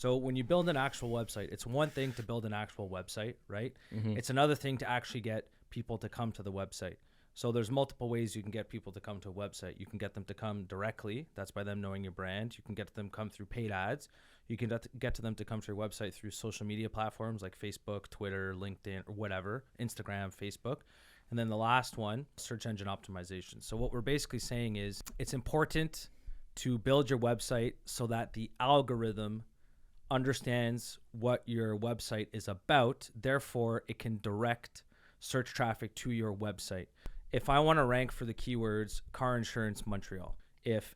So when you build an actual website, it's one thing to build an actual website, right? Mm-hmm. It's another thing to actually get people to come to the website. So there's multiple ways you can get people to come to a website. You can get them to come directly. That's by them knowing your brand. You can get them to come through paid ads. You can get to them to come to your website through social media platforms like Facebook, Twitter, LinkedIn, or whatever, Instagram, Facebook. And then the last one, search engine optimization. So what we're basically saying is it's important to build your website so that the algorithm understands what your website is about. Therefore, it can direct search traffic to your website. If I want to rank for the keywords car insurance Montreal,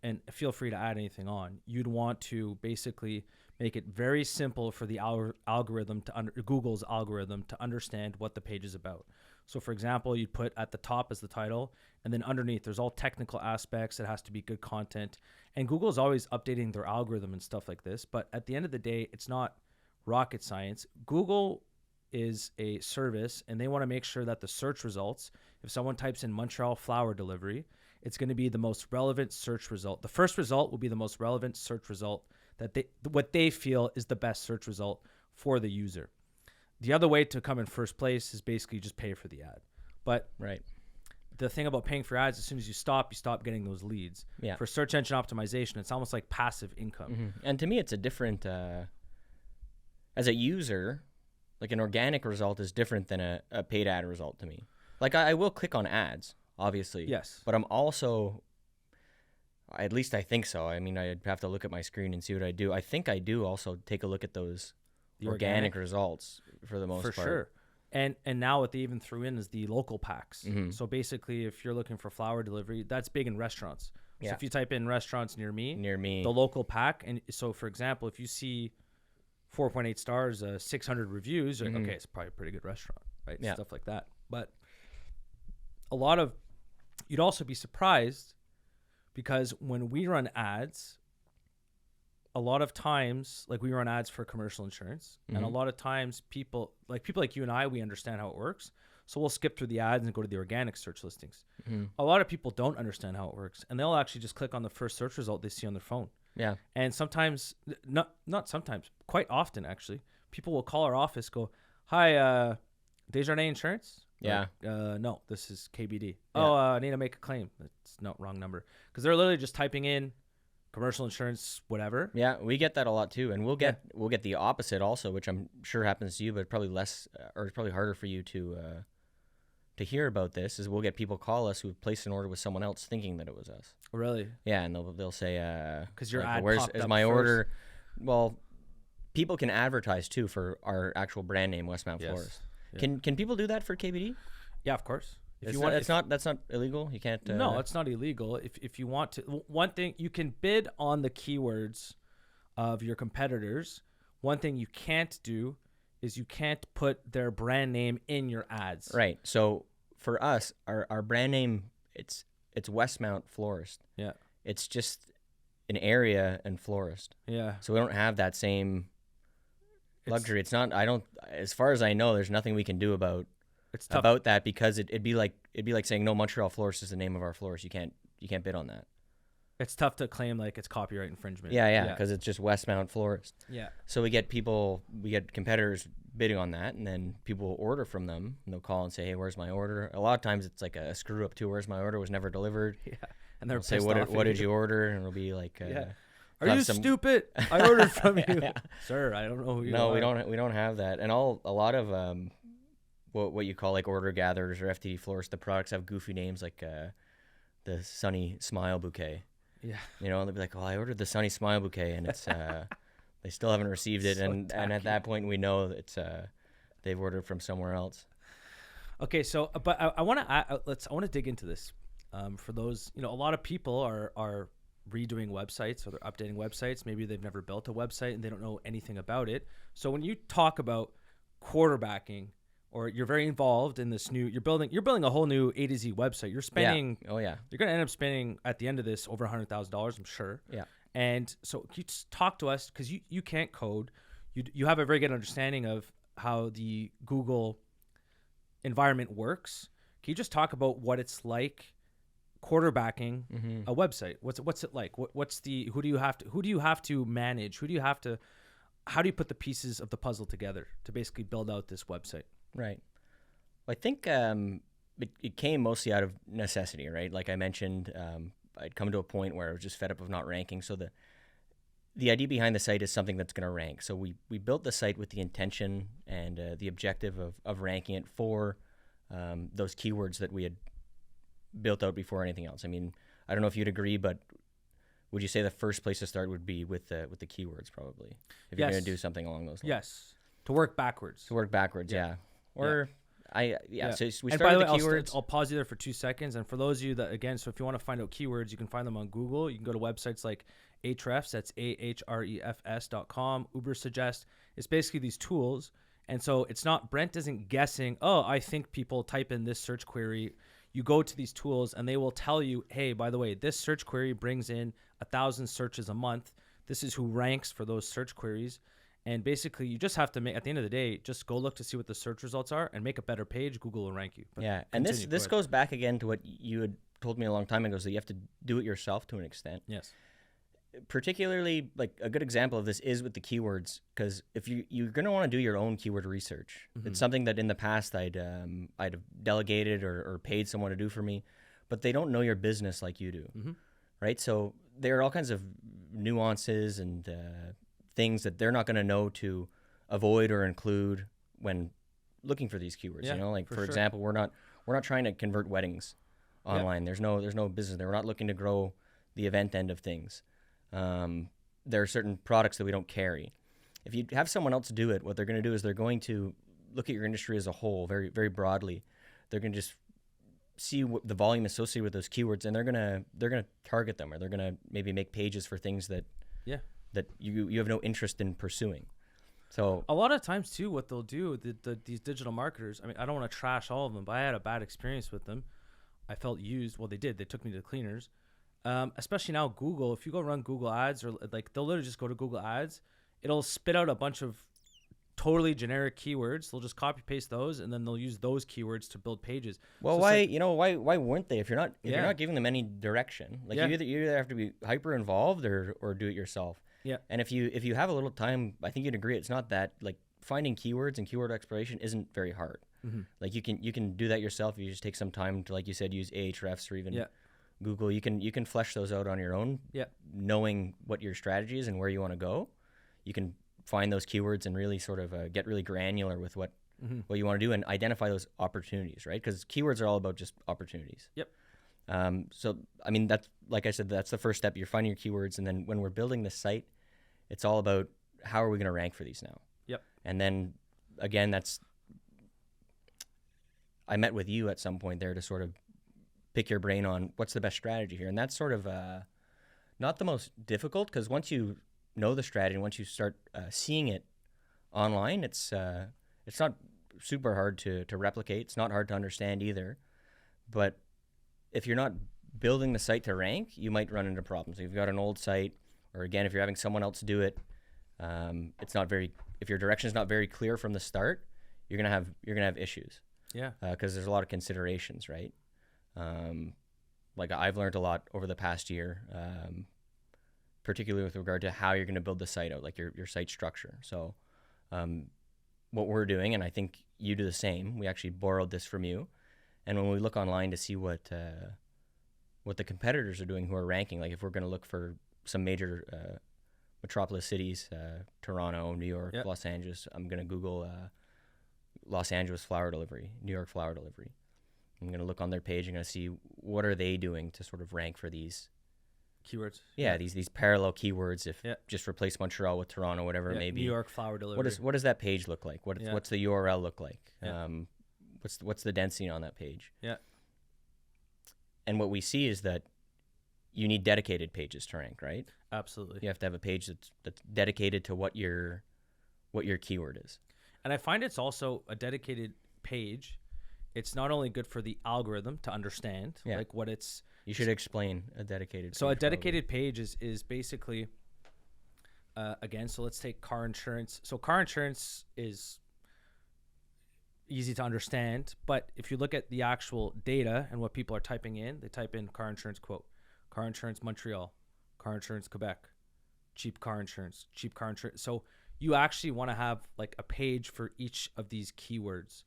and feel free to add anything on, you'd want to basically make it very simple for the algorithm Google's algorithm to understand what the page is about. So for example, you'd put at the top as the title, and then underneath there's all technical aspects. It has to be good content. And Google is always updating their algorithm and stuff like this. But at the end of the day, it's not rocket science. Google is a service, and they want to make sure that the search results, if someone types in Montreal flower delivery, it's going to be the most relevant search result. The first result will be the most relevant search result what they feel is the best search result for the user. The other way to come in first place is basically just pay for the ad. But right. The thing about paying for ads, as soon as you stop getting those leads. Yeah. For search engine optimization, it's almost like passive income. Mm-hmm. And to me, it's a different, as a user, like an organic result is different than a paid ad result to me. Like I will click on ads, obviously. Yes. But I'm also, at least I think so. I mean, I'd have to look at my screen and see what I do. I think I do also take a look at those organic results for the most part. For sure. And now what they even threw in is the local packs. Mm-hmm. So basically, if you're looking for flower delivery, that's big in restaurants. Yeah. So if you type in restaurants near me, the local pack, and so for example, if you see 4.8 stars, 600 reviews, you're like, okay, it's probably a pretty good restaurant, right? Yeah. Stuff like that. But you'd also be surprised because when we run ads, a lot of times, like we run ads for commercial insurance, and a lot of times people like you and I, we understand how it works. So we'll skip through the ads and go to the organic search listings. Mm-hmm. A lot of people don't understand how it works, and they'll actually just click on the first search result they see on their phone. Yeah. And sometimes, not sometimes, quite often actually, people will call our office, go, "Hi, Desjardins Insurance?" Yeah. Like, no, this is KBD. Yeah. Oh, I need to make a claim. That's not wrong number, because they're literally just typing in commercial insurance, whatever. Yeah, we get that a lot too, and we'll get the opposite also, which I'm sure happens to you, but probably less, or it's probably harder for you to hear about this. Is we'll get people call us who've placed an order with someone else thinking that it was us. Really? Yeah, and they'll say, because your ad where's popped is up my first. order? Well, people can advertise too for our actual brand name, Westmount Florist. Yeah. Can people do that for KBD? Yeah, of course. That's not illegal. You can't. No, it's not illegal. If you want to, one thing you can bid on the keywords of your competitors. One thing you can't do is you can't put their brand name in your ads. Right. So for us, our brand name it's Westmount Florist. Yeah. It's just an area and florist. Yeah. So we don't have that same luxury. It's not. I don't. As far as I know, there's nothing we can do about that, because it'd be like saying no, Montreal Florist is the name of our florist. You can't bid on that. It's tough to claim like it's copyright infringement. Yeah, because it's just Westmount Florist. Yeah. So we get competitors bidding on that, and then people will order from them, and they'll call and say, "Hey, where's my order?" A lot of times it's like a screw up too. "Where's my order? Was never delivered." Yeah. And they'll say, "What did you order?" And it'll be like, "Are you stupid? I ordered from you, Yeah. Sir. I don't know who you are." No, we don't have that, and a lot of what you call like order gatherers or FTD florists, the products have goofy names like the Sunny Smile Bouquet. Yeah. You know, and they'll be like, "Oh, I ordered the Sunny Smile Bouquet," and it's they still haven't received it, and at that point we know it's they've ordered from somewhere else. Okay, so but I want to dig into this for those, a lot of people are redoing websites, or they're updating websites. Maybe they've never built a website and they don't know anything about it. So when you talk about quarterbacking, or you're very involved in this you're building a whole new A to Z website. You're spending, you're going to end up spending at the end of this over $100,000, I'm sure. Yeah. And so can you just talk to us, because you can't code. You have a very good understanding of how the Google environment works. Can you just talk about what it's like quarterbacking a website? What's it like? Who do you have to manage? Who do you have to how do you put the pieces of the puzzle together to basically build out this website? Right. Well, I think it came mostly out of necessity, right? Like I mentioned, I'd come to a point where I was just fed up of not ranking. So the idea behind the site is something that's going to rank. So we built the site with the intention and the objective of ranking it for those keywords that we had built out before anything else. I mean, I don't know if you'd agree, but would you say the first place to start would be with the keywords, probably, if you're going to do something along those lines? Yes, to work backwards. Yeah. Or so we and started by the way, with the keywords. I'll pause you there for 2 seconds. And for those of you that, again, so if you want to find out keywords, you can find them on Google. You can go to websites like Ahrefs, that's ahrefs.com, Ubersuggest. It's basically these tools. And so it's not, Brent isn't guessing, oh, I think people type in this search query. You go to these tools and they will tell you, hey, by the way, this search query brings in 1,000 searches a month. This is who ranks for those search queries. And basically, you just have to make, at the end of the day, just go look to see what the search results are and make a better page. Google will rank you. But yeah, and this goes back again to what you had told me a long time ago, so you have to do it yourself to an extent. Yes. Particularly, like a good example of this is with the keywords, because if you're going to want to do your own keyword research, it's something that in the past I'd have delegated or paid someone to do for me, but they don't know your business like you do, right? So there are all kinds of nuances and things that they're not going to know to avoid or include when looking for these keywords. You know, like for example, we're not trying to convert weddings online. There's no business there. We're not looking to grow the event end of things. There are certain products that we don't carry. If you have someone else do it, what they're going to do is they're going to look at your industry as a whole, very, very broadly. They're going to just see what the volume associated with those keywords, and they're going to target them, or they're going to maybe make pages for things that you have no interest in pursuing. So a lot of times too, what they'll do, these digital marketers, I mean, I don't want to trash all of them, but I had a bad experience with them. I felt used. Well, they did. They took me to the cleaners. Especially now, Google, if you go run Google ads, or like they'll literally just go to Google ads, it'll spit out a bunch of totally generic keywords. They'll just copy paste those, and then they'll use those keywords to build pages. Well, so why weren't they? If you're not giving them any direction, like you either have to be hyper involved or do it yourself. Yeah. And if you have a little time, I think you'd agree it's not that, like, finding keywords and keyword exploration isn't very hard. Like you can do that yourself if you just take some time to, like you said, use Ahrefs or even Google. You can flesh those out on your own. Yeah. Knowing what your strategy is and where you want to go, you can find those keywords and really sort of get really granular with what you want to do and identify those opportunities, right? Because keywords are all about just opportunities. Yep. So I mean, that's, like I said, that's the first step. You're finding your keywords, and then when we're building this site, it's all about how are we going to rank for these now. Yep. And then again, I met with you at some point there to sort of pick your brain on what's the best strategy here. And that's sort of not the most difficult, because once you know the strategy and once you start seeing it online, it's not super hard to replicate. It's not hard to understand either. But if you're not building the site to rank, you might run into problems. If you've got an old site, or again, if you're having someone else do it, if your direction is not very clear from the start, you're gonna have issues. Yeah. Because there's a lot of considerations, right? Like I've learned a lot over the past year, particularly with regard to how you're going to build the site out, like your site structure. So what we're doing, and I think you do the same, we actually borrowed this from you. And when we look online to see what the competitors are doing who are ranking, like if we're going to look for some major metropolis cities, Toronto, New York, Los Angeles, I'm going to Google Los Angeles flower delivery, New York flower delivery. I'm going to look on their page and going to see what are they doing to sort of rank for these keywords. Yeah, these parallel keywords. If just replace Montreal with Toronto, whatever it may be. New York flower delivery. What does that page look like? What's the URL look like? What's the density on that page? Yeah. And what we see is that you need dedicated pages to rank, right? Absolutely. You have to have a page that's dedicated to what your keyword is. And I find it's also a dedicated page. It's not only good for the algorithm to understand, like what it's... You should explain a dedicated page. So a dedicated page is basically, again, so let's take car insurance. So car insurance is easy to understand, but if you look at the actual data and what people are typing in, they type in car insurance quote, car insurance Montreal, car insurance Quebec, cheap car insurance. So you actually want to have like a page for each of these keywords.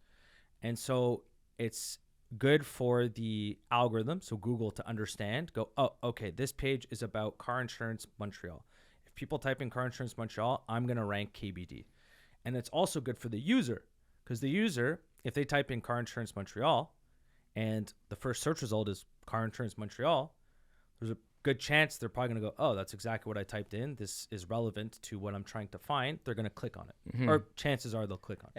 And so it's good for the algorithm, so Google, to understand, go, oh, okay, this page is about car insurance Montreal. If people type in car insurance Montreal, I'm going to rank KBD. And it's also good for the user, because the user, if they type in car insurance Montreal and the first search result is car insurance Montreal, there's a good chance they're probably going to go, oh, that's exactly what I typed in. This is relevant to what I'm trying to find. They're going to click on it. Or chances are they'll click on it.